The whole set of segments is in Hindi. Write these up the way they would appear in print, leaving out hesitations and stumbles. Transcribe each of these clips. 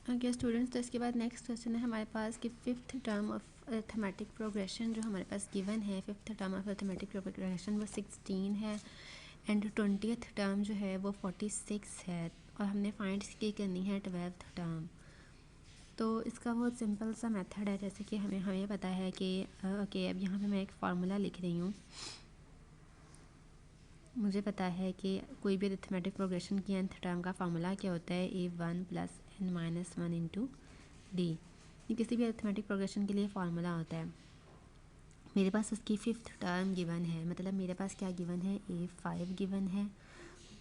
ओके स्टूडेंट्स, तो इसके बाद नेक्स्ट क्वेश्चन है हमारे पास कि fifth term of arithmetic progression जो हमारे पास गिवन है। Fifth term of arithmetic progression वो 16 है एंड 20th टर्म जो है वो 46 है और हमने फाइंड की करनी है 12th टर्म। तो इसका बहुत सिंपल सा मेथड है, जैसे कि हमें पता है कि ओके अब यहाँ पे मैं एक फार्मूला लिख रही हूँ। मुझे पता है कि कोई भी अरिथमेटिक प्रोग्रेशन की nth टर्म का फार्मूला क्या होता है, a1 plus n-1 into D. ये किसी भी अरिथमेटिक प्रोग्रेशन के लिए फार्मूला होता है। मेरे पास उसकी फिफ्थ टर्म गिवन है, मतलब मेरे पास क्या गिवन है, a5 गिवन है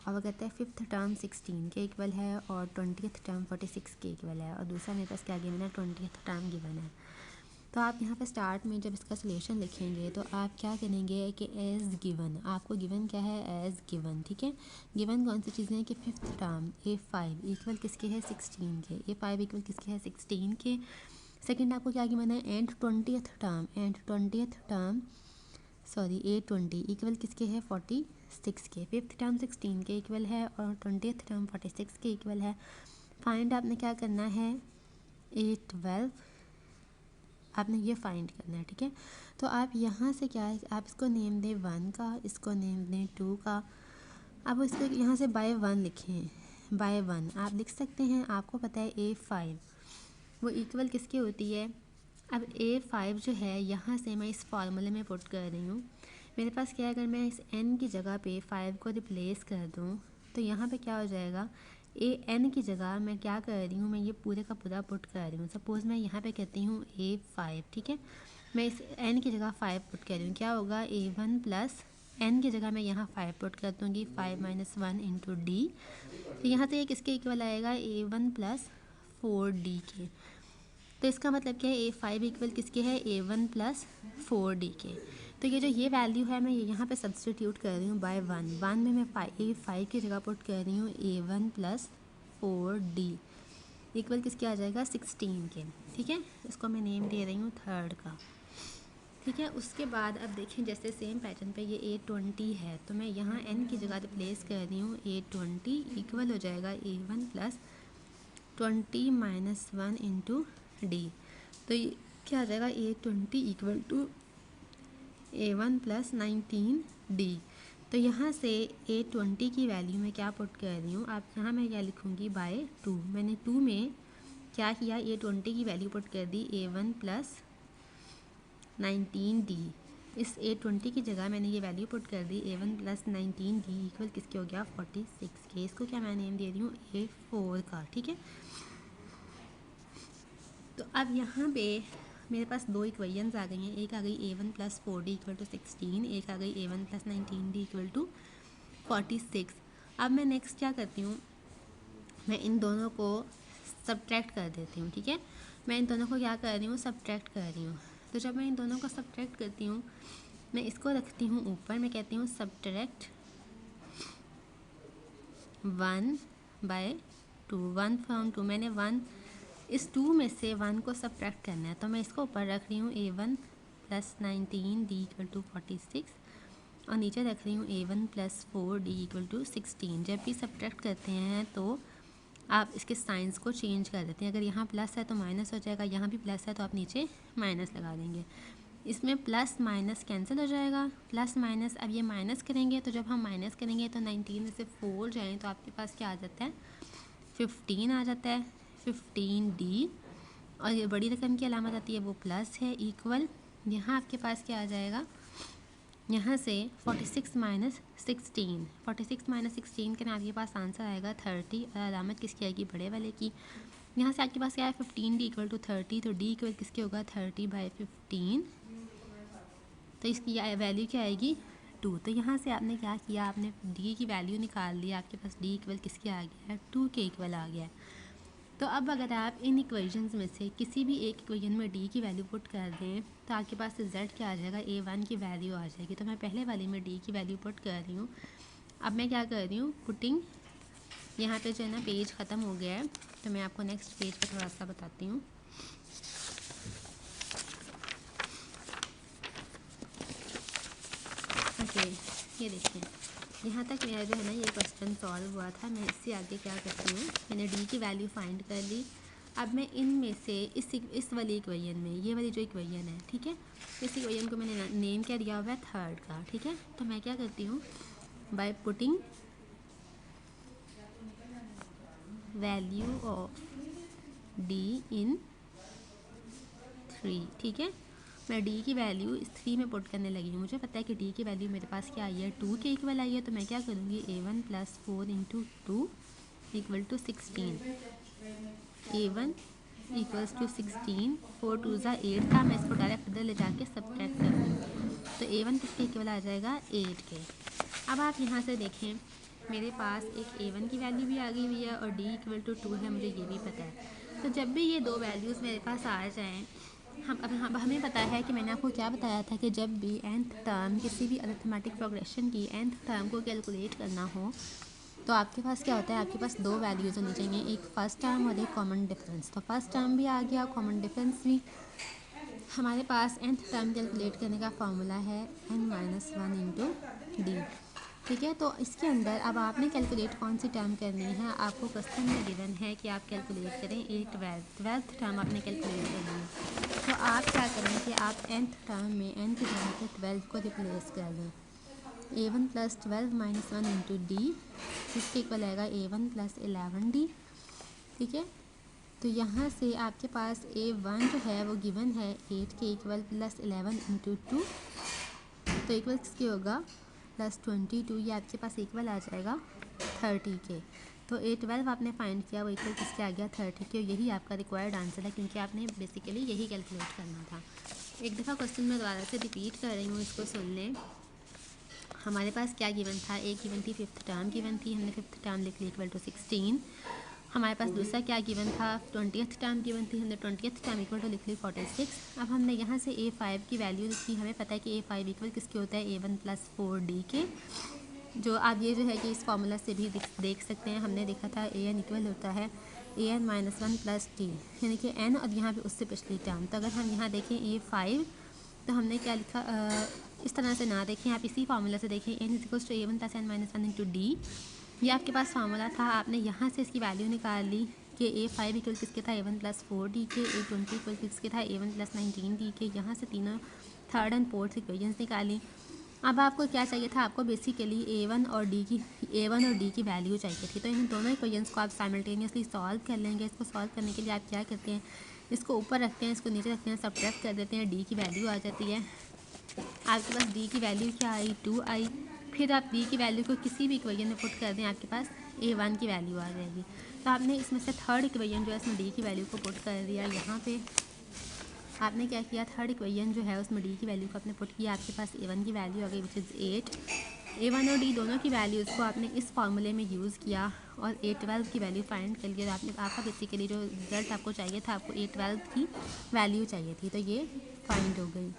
और वो कहता है फिफ्थ टर्म 16 के इक्वल है और 20th टर्म 46 के इक्वल है। और दूसरा मेरे पास क्या गिवन है, 20th टर्म गिवन है। तो आप यहाँ पे स्टार्ट में जब इसका सॉल्यूशन लिखेंगे तो आप क्या करेंगे कि एज गिवन, आपको गिवन क्या है, एज गिवन। ठीक है, गिवन कौन सी चीज़ें हैं कि फिफ्थ टर्म a5 इक्वल किसके है, 16 के। a5 इक्वल किसके है, 16 के। सेकंड आपको क्या गिवन है, and 20th term sorry a20 equal किसके है, 46 के। फिफ्थ टर्म 16 के इक्वल है और 20th टर्म 46 के इक्वल है। फाइंड आपने क्या करना है, a12 आपने ये फाइंड करना है। ठीक है, तो आप यहाँ से क्या है, आप इसको नेम दें 1 का, इसको नेम दें 2 का। अब इसको यहाँ से बाय 1 लिखें, बाय 1 आप लिख सकते हैं। आपको पता है a5 वो इक्वल किसकी होती है। अब a5 जो है यहाँ से मैं इस फार्मूले में पुट कर रही हूँ। मेरे पास क्या है, अगर मैं इस n की जगह पे 5 को रिप्लेस कर दूँ तो यहाँ पे क्या हो जाएगा, an की जगह मैं क्या कर रही हूँ, मैं ये पूरे का पूरा पुट कर रही हूँ। सपोज़ मैं यहाँ पे कहती हूँ a5, ठीक है, मैं इस n की जगह 5 पुट कर रही हूँ, क्या होगा a1 प्लस n की जगह मैं यहाँ 5 पुट कर दूँगी, 5 - 1 इंटू डी। तो यहाँ से ये किसके इक्वल आएगा, a1 प्लस 4d के। तो इसका मतलब क्या है, a5 इक्वल किसके है, a1 प्लस 4d के। तो ये वैल्यू है मैं यहाँ पे सब्सटीट्यूट कर रही हूँ बाय 1 में मैं a5 की जगह पुट कर रही हूँ a1 प्लस 4d इक्वल किसके आ जाएगा, 16 के। ठीक है, इसको मैं नेम दे रही हूँ थर्ड का। ठीक है, उसके बाद अब देखें जैसे सेम पैटर्न पे ये a20 है तो मैं यहाँ n की जगह रिप्लेस कर रही हूँ, a20 इक्वल हो जाएगा a1 प्लस 20 - 1 इंटू डी। तो ये क्या आ जाएगा, a20 equal to a1 plus 19 D. तो यहाँ से a20 की वैल्यू मैं क्या पुट कर रही हूँ, आप यहाँ मैं क्या लिखूँगी, बाय 2। मैंने 2 में क्या किया, a20 की वैल्यू पुट कर दी a1 प्लस 19 डी। इस a20 की जगह मैंने ये वैल्यू पुट कर दी a1 प्लस 19 डी इक्वल किसके हो गया, 46 के। इसको क्या मैं नेम दे रही हूँ, a4 का। ठीक है, तो अब यहाँ पे मेरे पास दो इक्वेशंस आ गई हैं। एक आ गई a1 plus 4d equal to 16, एक आ गई a1 plus 19d equal to 46। अब मैं नेक्स्ट क्या करती हूँ, मैं इन दोनों को सब्ट्रैक्ट कर देती हूँ। ठीक है, मैं इन दोनों को क्या कर रही हूँ, सब्ट्रैक्ट कर रही हूँ। तो जब मैं इन दोनों को सब्ट्रैक्ट करती हूँ, मैं इसको रखती हूँ ऊपर, मैं कहती हूँ सब्ट्रैक्ट 1 बाय 2, 1 फ्रॉम 2। मैंने 1 इस 2 में से 1 को सब्ट्रैक्ट करना है तो मैं इसको ऊपर रख रही हूँ a1 plus 19 D equal to 46 और नीचे रख रही हूँ a1 plus 4 D equal to 16। जब भी सब्ट्रैक्ट करते हैं तो आप इसके साइंस को चेंज कर देते हैं। अगर यहाँ प्लस है तो माइनस हो जाएगा, यहाँ भी प्लस है तो आप नीचे माइनस लगा देंगे। इसमें प्लस माइनस कैंसिल हो जाएगा, प्लस माइनस। अब ये माइनस करेंगे तो जब हम माइनस करेंगे तो 19 में से 4 जाएँ तो आपके पास क्या आ जाता है, 15 आ जाता है, 15d। और ये बड़ी रकम की अलामत आती है वो प्लस है, इक्वल यहाँ आपके पास क्या आ जाएगा, यहाँ से 46 माइनस 16, 46 माइनस 16 के ना आपके पास आंसर आएगा 30 और अलामत किसकी आएगी, बड़े वाले की। यहाँ से आपके पास क्या है, 15d इक्वल टू 30, तो d इक्वल किसके होगा, 30/15। तो इसकी वैल्यू क्या आएगी, 2। तो यहाँ से आपने क्या किया, आपने d की वैल्यू निकाल ली, आपके पास d इक्वल किसके आ गया है, 2 के इक्वल आ गया है। तो अब अगर आप इन इक्वेशंस में से किसी भी एक इक्वेशन में d की वैल्यू पुट कर दें तो आपके पास रिजल्ट क्या आ जाएगा, a1 की वैल्यू आ जाएगी। तो मैं पहले वाले में d की वैल्यू पुट कर रही हूँ। अब मैं क्या कर रही हूँ, पुटिंग, यहाँ पे जो है ना पेज ख़त्म हो गया है तो मैं आपको नेक्स्ट पेज पर थोड़ा सा बताती हूँ। ओके, ये देखिए यहाँ तक मेरा जो है ना ये क्वेश्चन सॉल्व हुआ था। मैं इससे आगे क्या करती हूँ, मैंने d की वैल्यू फाइंड कर ली, अब मैं इनमें से इस वाली इक्वेशन में, ये वाली जो इक्वेशन है, ठीक है, इस इक्वेशन को मैंने नेम क्या दिया हुआ है, थर्ड का, ठीक है। तो मैं क्या करती हूँ, by putting value of D in 3, ठीक है। मैं डी की वैल्यू इस 3 में पुट करने लगी हूँ। मुझे पता है कि डी की वैल्यू मेरे पास क्या आई है, 2 के इक्वल आई है। तो मैं क्या करूँगी, A1 + 4 × 2 = 16। A1 = 16, 4 2 ज़ा 8 था, मैं इसको डायरेक्ट इधर ले जाके सब्ट्रैक्ट कर दूँगी। तो A1 किसके इक्वल आ जाएगा, 8 के। अब आप यहाँ से देखें, मेरे पास एक A1 की वैल्यू भी आ गई हुई है और D = 2 है, मुझे ये भी पता है। तो जब भी ये दो वैल्यूज़ मेरे पास आ जाएँ, हमें पता है कि मैंने आपको क्या बताया था कि जब भी nth टर्म किसी भी अरिथमेटिक प्रोग्रेशन की nth टर्म को कैलकुलेट करना हो तो आपके पास क्या होता है, आपके पास दो वैल्यूज़ होनी चाहिए, एक फर्स्ट टर्म और एक कॉमन डिफरेंस। तो फर्स्ट टर्म भी आ गया, कॉमन डिफरेंस भी। हमारे पास nth टर्म कैलकुलेट करने का फार्मूला है n-1 × d, ठीक है। तो इसके अंदर अब आपने कैलकुलेट कौन सी टर्म करनी है, आपको क्वेश्चन में गिवन है कि आप कैलकुलेट करें ट्वेल्थ टर्म आपने कैलकुलेट करनी है। तो आप क्या करें कि आप nth टर्म में n की जगह पे 12 को रिप्लेस कर दें। A1 + 12 - 1 × d, इसके इक्वल आएगा A1 + 11d, ठीक है। तो यहाँ से आपके पास A1 जो है वो गिवन है 8 के इक्वल + 11 × 2, तो इक्वल किसके होगा, +22, ये आपके पास इक्वल आ जाएगा 30 के। तो A12 आपने फाइंड किया, वो इक्वल किसके आ गया, 30 के। यही आपका रिक्वायर्ड आंसर है, क्योंकि आपने बेसिकली यही कैलकुलेट करना था। एक दफ़ा क्वेश्चन मैं दोबारा से रिपीट कर रही हूँ, इसको सुन लें। हमारे पास क्या गिवन था, एक गिवन थी फिफ्थ टर्म गिवन थी, हमने फिफ्थ टर्म लिख ली = 16। हमारे पास दूसरा क्या गिवन था, 20th टर्म गिवन थी, हमने 20th टर्म = लिख ली 46। अब हमने यहाँ से A5 की वैल्यू लिखी, हमें पता है कि A5 इक्वल किसके होता है, A1 + 4d के। जो आप ये जो है कि इस फार्मूला से भी देख सकते हैं, हमने देखा था AN इक्वल होता है AN - 1 + d, यानी कि n और यहाँ पे उससे पिछली टर्म। तो अगर हम यहाँ देखें A5, तो हमने क्या लिखा, इस तरह से ना देखें, आप इसी फार्मूला से देखें, n = A1 + n - 1 × d। ये आपके पास फार्मूला था, आपने यहाँ से इसकी वैल्यू निकाल ली कि A5 इक्वल किसके था, A1 + 4d के, A20 इक्वल किसके था, A1 + 19d के। यहाँ से तीनों थर्ड एंड फोर्थ इक्वेशंस निकाली। अब आपको क्या चाहिए था, आपको बेसिकली A1 और D की वैल्यू चाहिए थी। तो इन दोनों इक्वेशंस को आप साइमल्टेनियसली सॉल्व कर लेंगे। इसको सॉल्व करने के लिए आप क्या करते हैं, इसको ऊपर रखते हैं, इसको नीचे रखते हैं, सब्ट्रैक्ट कर देते हैं, D की वैल्यू आ जाती है। आपके पास D की वैल्यू क्या आई, 2 आई। फिर आप D की वैल्यू को किसी भी इक्वेशन में पुट कर दें, आपके पास A1 की वैल्यू आ जाएगी। तो आपने इसमें से थर्ड इक्वेशन जो है इसमें D की वैल्यू को पुट कर दिया। यहाँ पे आपने क्या किया, थर्ड इक्वेशन जो है उसमें D की वैल्यू को आपने पुट किया, आपके पास A1 की वैल्यू आ गई विच इज़ 8। A1 और D दोनों की वैल्यूज़ को आपने इस फार्मूले में यूज़ किया और A12 की वैल्यू फाइंड कर लिया। आपका बेसिकली जो रिज़ल्ट आपको चाहिए था, आपको A12 की वैल्यू चाहिए थी, तो ये फाइंड हो गई।